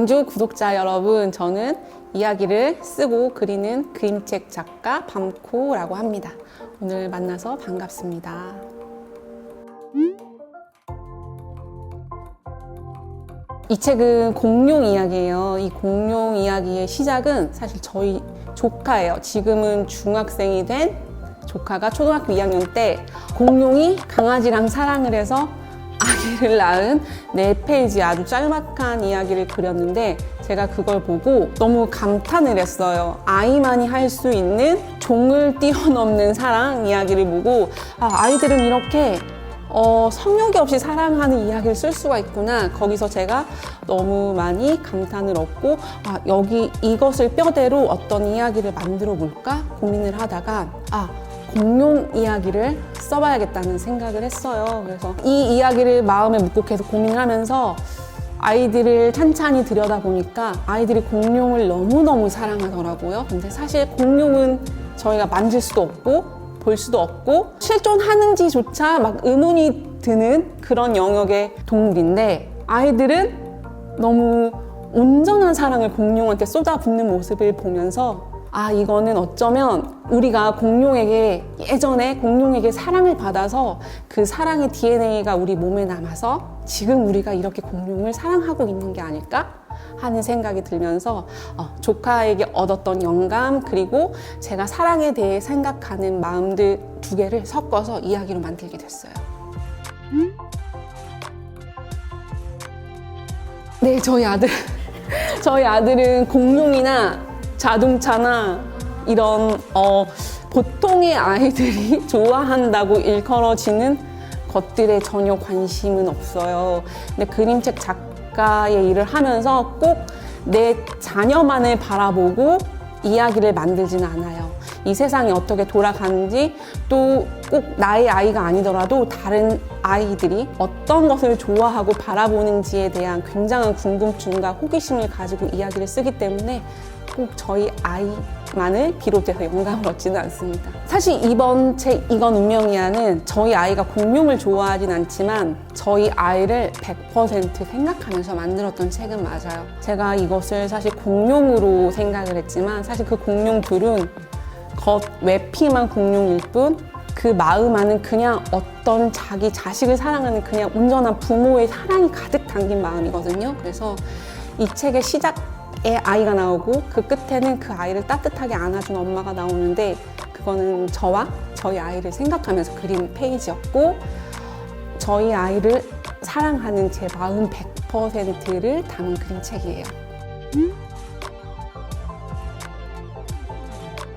광주 구독자 여러분, 저는 이야기를 쓰고 그리는 그림책 작가 밤코라고 합니다. 오늘 만나서 반갑습니다. 이 책은 공룡 이야기예요. 이 공룡 이야기의 시작은 사실 저희 조카예요. 지금은 중학생이 된 조카가 초등학교 2학년 때 공룡이 강아지랑 사랑을 해서 아기를 낳은 4페이지 아주 짤막한 이야기를 그렸는데, 제가 그걸 보고 너무 감탄을 했어요. 아이만이 할 수 있는 종을 뛰어넘는 사랑 이야기를 보고, 아이들은 이렇게 성욕이 없이 사랑하는 이야기를 쓸 수가 있구나. 거기서 제가 너무 많이 감탄을 얻고, 여기 이것을 뼈대로 어떤 이야기를 만들어 볼까 고민을 하다가 공룡 이야기를 써봐야겠다는 생각을 했어요. 그래서 이 이야기를 마음에 묵고 계속 고민을 하면서 아이들을 찬찬히 들여다보니까 아이들이 공룡을 너무너무 사랑하더라고요. 근데 사실 공룡은 저희가 만질 수도 없고 볼 수도 없고 실존하는지조차 막 의문이 드는 그런 영역의 동물인데, 아이들은 너무 온전한 사랑을 공룡한테 쏟아붓는 모습을 보면서 이거는 어쩌면 우리가 예전에 공룡에게 사랑을 받아서 그 사랑의 DNA가 우리 몸에 남아서 지금 우리가 이렇게 공룡을 사랑하고 있는 게 아닐까 하는 생각이 들면서 조카에게 얻었던 영감, 그리고 제가 사랑에 대해 생각하는 마음들 두 개를 섞어서 이야기로 만들게 됐어요. 네, 저희 아들은 공룡이나 자동차나 이런 보통의 아이들이 좋아한다고 일컬어지는 것들에 전혀 관심은 없어요. 근데 그림책 작가의 일을 하면서 꼭 내 자녀만을 바라보고 이야기를 만들지는 않아요. 이 세상이 어떻게 돌아가는지, 또 꼭 나의 아이가 아니더라도 다른 아이들이 어떤 것을 좋아하고 바라보는지에 대한 굉장한 궁금증과 호기심을 가지고 이야기를 쓰기 때문에 꼭 저희 아이만을 비롯해서 영감을 얻지는 않습니다. 사실 이번 책 이건 운명이야는 저희 아이가 공룡을 좋아하진 않지만 저희 아이를 100% 생각하면서 만들었던 책은 맞아요. 제가 이것을 사실 공룡으로 생각을 했지만 사실 그 공룡들은 겉 외피만 공룡일 뿐 그 마음 안은 그냥 어떤 자기 자식을 사랑하는 그냥 온전한 부모의 사랑이 가득 담긴 마음이거든요. 그래서 이 책의 시작에 아이가 나오고 그 끝에는 그 아이를 따뜻하게 안아준 엄마가 나오는데, 그거는 저와 저희 아이를 생각하면서 그린 페이지였고, 저희 아이를 사랑하는 제 마음 100%를 담은 그림책이에요.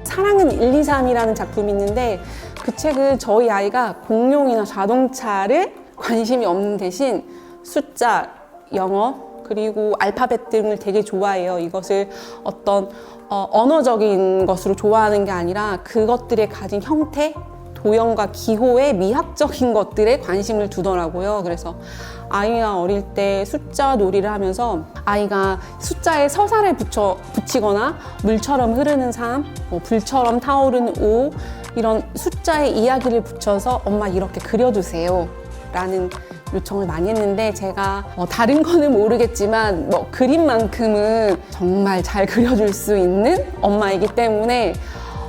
사랑은 1, 2, 3이라는 작품이 있는데, 그 책은 저희 아이가 공룡이나 자동차를 관심이 없는 대신 숫자, 영어, 그리고 알파벳 등을 되게 좋아해요. 이것을 어떤 언어적인 것으로 좋아하는 게 아니라 그것들의 가진 형태, 도형과 기호의 미학적인 것들에 관심을 두더라고요. 그래서 아이가 어릴 때 숫자 놀이를 하면서 아이가 숫자에 서사를 붙이거나 물처럼 흐르는 삶, 불처럼 타오르는 오, 이런 숫자에 이야기를 붙여서 엄마 이렇게 그려주세요 라는 요청을 많이 했는데, 제가 다른 거는 모르겠지만 그림만큼은 정말 잘 그려줄 수 있는 엄마이기 때문에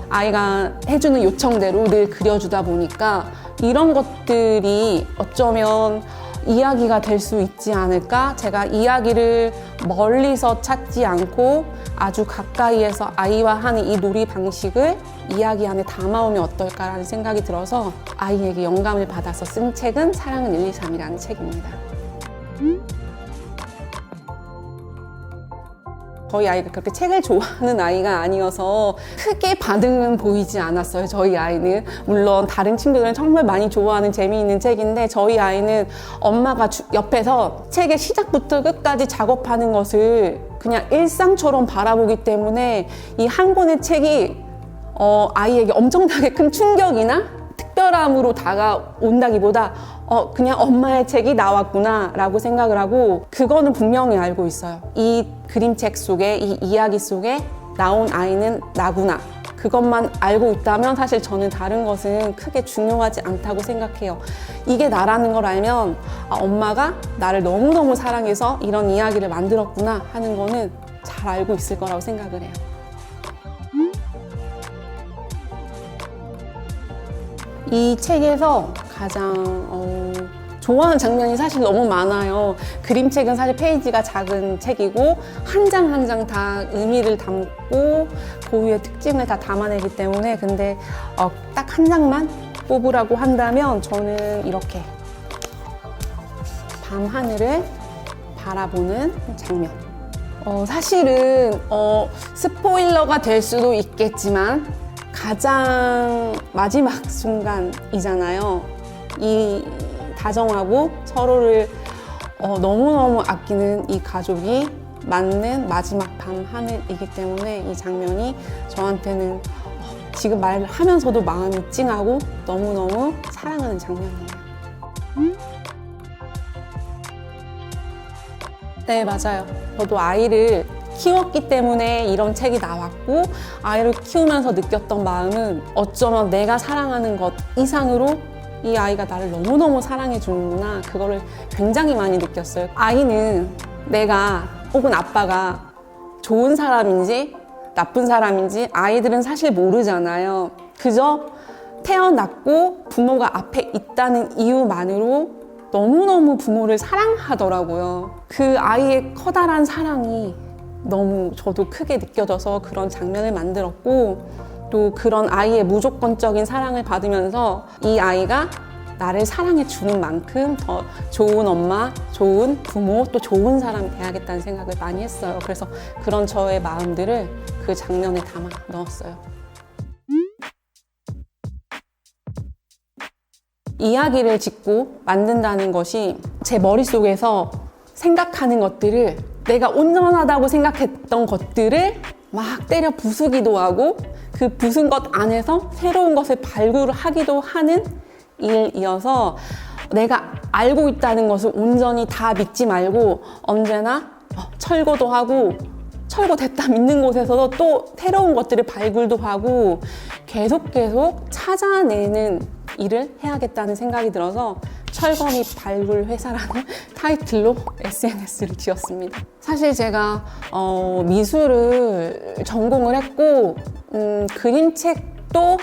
아이가 해주는 요청대로 늘 그려주다 보니까 이런 것들이 어쩌면 이야기가 될 수 있지 않을까? 제가 이야기를 멀리서 찾지 않고 아주 가까이에서 아이와 하는 이 놀이 방식을 이야기 안에 담아오면 어떨까라는 생각이 들어서 아이에게 영감을 받아서 쓴 책은 사랑은 1, 2, 3이라는 책입니다. 저희 아이가 그렇게 책을 좋아하는 아이가 아니어서 크게 반응은 보이지 않았어요. 저희 아이는 물론 다른 친구들은 정말 많이 좋아하는 재미있는 책인데, 저희 아이는 엄마가 옆에서 책의 시작부터 끝까지 작업하는 것을 그냥 일상처럼 바라보기 때문에 이 한 권의 책이 아이에게 엄청나게 큰 충격이나 특별함으로 다가온다기보다 그냥 엄마의 책이 나왔구나 라고 생각을 하고, 그거는 분명히 알고 있어요. 이 그림책 속에, 이 이야기 속에 나온 아이는 나구나. 그것만 알고 있다면 사실 저는 다른 것은 크게 중요하지 않다고 생각해요. 이게 나라는 걸 알면 엄마가 나를 너무너무 사랑해서 이런 이야기를 만들었구나 하는 거는 잘 알고 있을 거라고 생각을 해요. 이 책에서 가장 좋아하는 장면이 사실 너무 많아요. 그림책은 사실 페이지가 작은 책이고 한 장 한 장 다 의미를 담고 고유의 특징을 다 담아내기 때문에 근데 딱 한 장만 뽑으라고 한다면 저는 이렇게 밤하늘을 바라보는 장면. 사실은 스포일러가 될 수도 있겠지만 가장 마지막 순간이잖아요. 이 다정하고 서로를 너무너무 아끼는 이 가족이 맞는 마지막 밤 하늘이기 때문에 이 장면이 저한테는 지금 말하면서도 마음이 찡하고 너무너무 사랑하는 장면이에요. 네, 맞아요. 저도 아이를 키웠기 때문에 이런 책이 나왔고 아이를 키우면서 느꼈던 마음은 어쩌면 내가 사랑하는 것 이상으로 이 아이가 나를 너무너무 사랑해 주는구나. 그거를 굉장히 많이 느꼈어요. 아이는 내가 혹은 아빠가 좋은 사람인지 나쁜 사람인지 아이들은 사실 모르잖아요. 그저 태어났고 부모가 앞에 있다는 이유만으로 너무너무 부모를 사랑하더라고요. 그 아이의 커다란 사랑이 너무 저도 크게 느껴져서 그런 장면을 만들었고 또 그런 아이의 무조건적인 사랑을 받으면서 이 아이가 나를 사랑해 주는 만큼 더 좋은 엄마, 좋은 부모, 또 좋은 사람이 돼야겠다는 생각을 많이 했어요. 그래서 그런 저의 마음들을 그 장면에 담아 넣었어요. 이야기를 짓고 만든다는 것이 제 머릿속에서 생각하는 것들을 내가 온전하다고 생각했던 것들을 막 때려 부수기도 하고 그 부순 것 안에서 새로운 것을 발굴하기도 하는 일이어서 내가 알고 있다는 것을 온전히 다 믿지 말고 언제나 철거도 하고 철거됐다 믿는 곳에서도 또 새로운 것들을 발굴도 하고 계속 찾아내는 일을 해야겠다는 생각이 들어서 철거 및 발굴 회사라는 타이틀로 SNS를 지었습니다. 사실 제가 미술을 전공을 했고 그림책도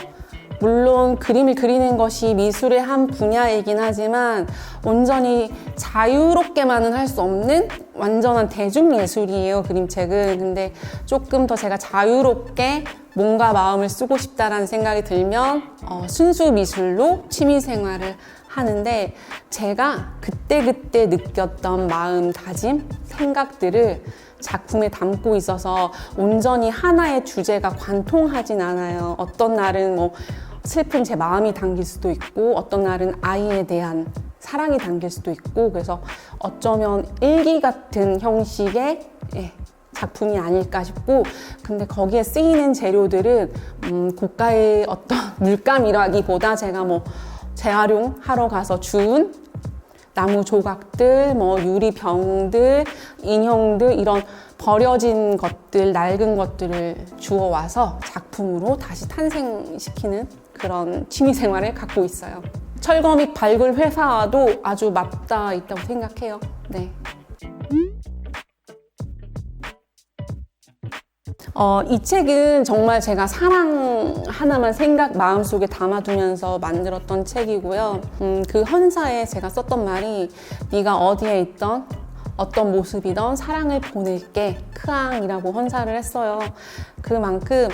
물론 그림을 그리는 것이 미술의 한 분야이긴 하지만 온전히 자유롭게만은 할 수 없는 완전한 대중예술이에요, 그림책은. 근데 조금 더 제가 자유롭게 몸과 마음을 쓰고 싶다라는 생각이 들면 순수 미술로 취미생활을 하는데 제가 그때그때 느꼈던 마음다짐, 생각들을 작품에 담고 있어서 온전히 하나의 주제가 관통하진 않아요. 어떤 날은 뭐 슬픈 제 마음이 담길 수도 있고 어떤 날은 아이에 대한 사랑이 담길 수도 있고 그래서 어쩌면 일기 같은 형식의 작품이 아닐까 싶고 근데 거기에 쓰이는 재료들은 고가의 어떤 물감이라기보다 제가 뭐 재활용하러 가서 주운 나무 조각들, 뭐 유리병들, 인형들 이런 버려진 것들, 낡은 것들을 주워와서 작품으로 다시 탄생시키는 그런 취미생활을 갖고 있어요. 철거 및 발굴 회사와도 아주 맞닿아 있다고 생각해요. 네. 이 책은 정말 제가 사랑 하나만 마음속에 담아두면서 만들었던 책이고요. 그 헌사에 제가 썼던 말이 네가 어디에 있던 어떤 모습이던 사랑을 보낼게 크앙이라고 헌사를 했어요. 그만큼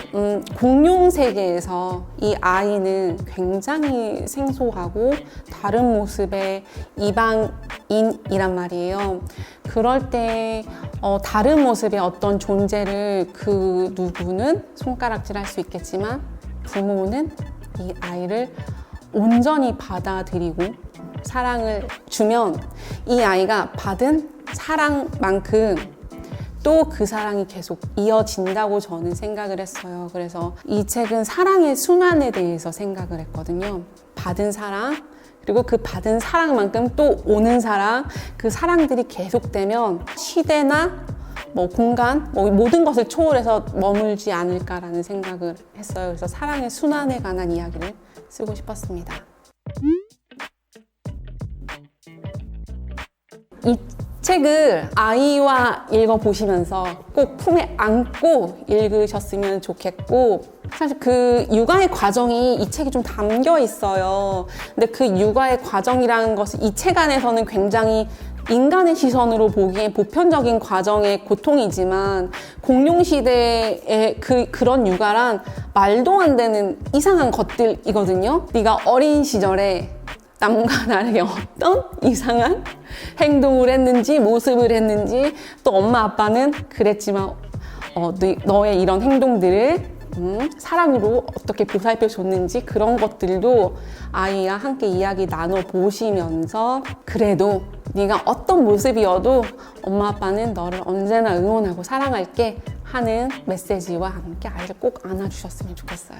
공룡 세계에서 이 아이는 굉장히 생소하고 다른 모습의 이방인이란 말이에요. 그럴 때 다른 모습의 어떤 존재를 그 누구는 손가락질할 수 있겠지만 부모는 이 아이를 온전히 받아들이고 사랑을 주면 이 아이가 받은 사랑만큼 또 그 사랑이 계속 이어진다고 저는 생각을 했어요. 그래서 이 책은 사랑의 순환에 대해서 생각을 했거든요. 받은 사랑, 그리고 그 받은 사랑만큼 또 오는 사랑, 그 사랑들이 계속되면 시대나 뭐 공간, 뭐 모든 것을 초월해서 머물지 않을까라는 생각을 했어요. 그래서 사랑의 순환에 관한 이야기를 쓰고 싶었습니다. 이 책을 아이와 읽어보시면서 꼭 품에 안고 읽으셨으면 좋겠고, 사실 그 육아의 과정이 이 책에 좀 담겨 있어요. 근데 그 육아의 과정이라는 것은 이 책 안에서는 굉장히 인간의 시선으로 보기에 보편적인 과정의 고통이지만, 공룡시대의 그런 육아란 말도 안 되는 이상한 것들이거든요. 네가 어린 시절에 남과 다르게 어떤 이상한 행동을 했는지, 모습을 했는지, 또 엄마 아빠는 그랬지만 너의 이런 행동들을 사랑으로 어떻게 보살펴 줬는지, 그런 것들도 아이와 함께 이야기 나눠보시면서 그래도 네가 어떤 모습이어도 엄마 아빠는 너를 언제나 응원하고 사랑할게 하는 메시지와 함께 아이를 꼭 안아주셨으면 좋겠어요.